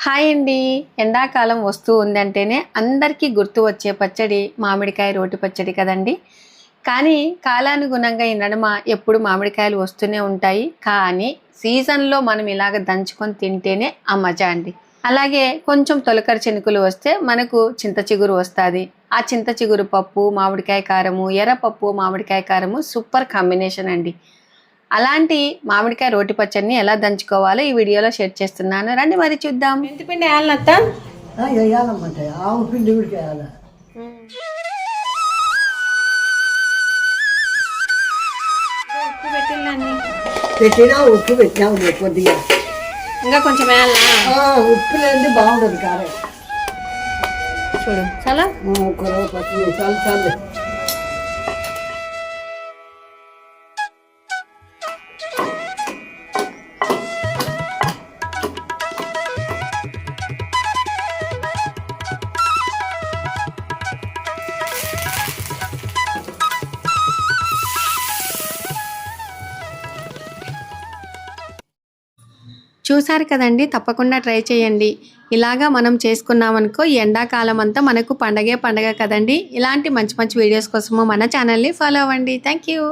Hi అండి. ఎండాకాలం వస్తూ ఉందంటేనే అందరికీ గుర్తు వచ్చే పచ్చడి మామిడికాయ రోటి పచ్చడి కదండి. కానీ కాలానుగుణంగా ఈ నడుమ ఎప్పుడు మామిడికాయలు వస్తూనే ఉంటాయి. కానీ సీజన్లో మనం ఇలాగ దంచుకొని తింటేనే ఆ మజా అండి. అలాగే కొంచెం తొలకరి చినుకులు వస్తే మనకు చింత చిగురు వస్తుంది. ఆ చింత చిగురు పప్పు మామిడికాయ కారము, ఎర్రపప్పు మామిడికాయ కారము సూపర్ కాంబినేషన్ అండి. అలాంటి మామిడికాయ రోటి పచ్చడిని ఎలా దంచుకోవాలో ఈ వీడియోలో షేర్ చేస్తున్నాను. రండి మరి చూద్దాం. మెంతిపిండి వేయాలనత్త వేయాలమ్మంటే ఆవు పిండి కూడా వేయాలి. ఉప్పు పెట్టిందండి, పెట్టినా ఉప్పు పెట్టినావు కొద్దిగా, ఇంకా కొంచెం వేయాలా? ఉప్పు లేని బాగుండదు కారం. చూడు చాలా ఒక 10 నిమిషాలు చాలు. చూసారు కదండి, తప్పకుండా ట్రై చేయండి. ఇలాగా మనం చేసుకున్నామనుకో ఎండాకాలం అంతా మనకు పండగే పండగ కదండి. ఇలాంటి మంచి మంచి వీడియోస్ కోసము మన ఛానల్ని ఫాలో అవ్వండి. Thank you.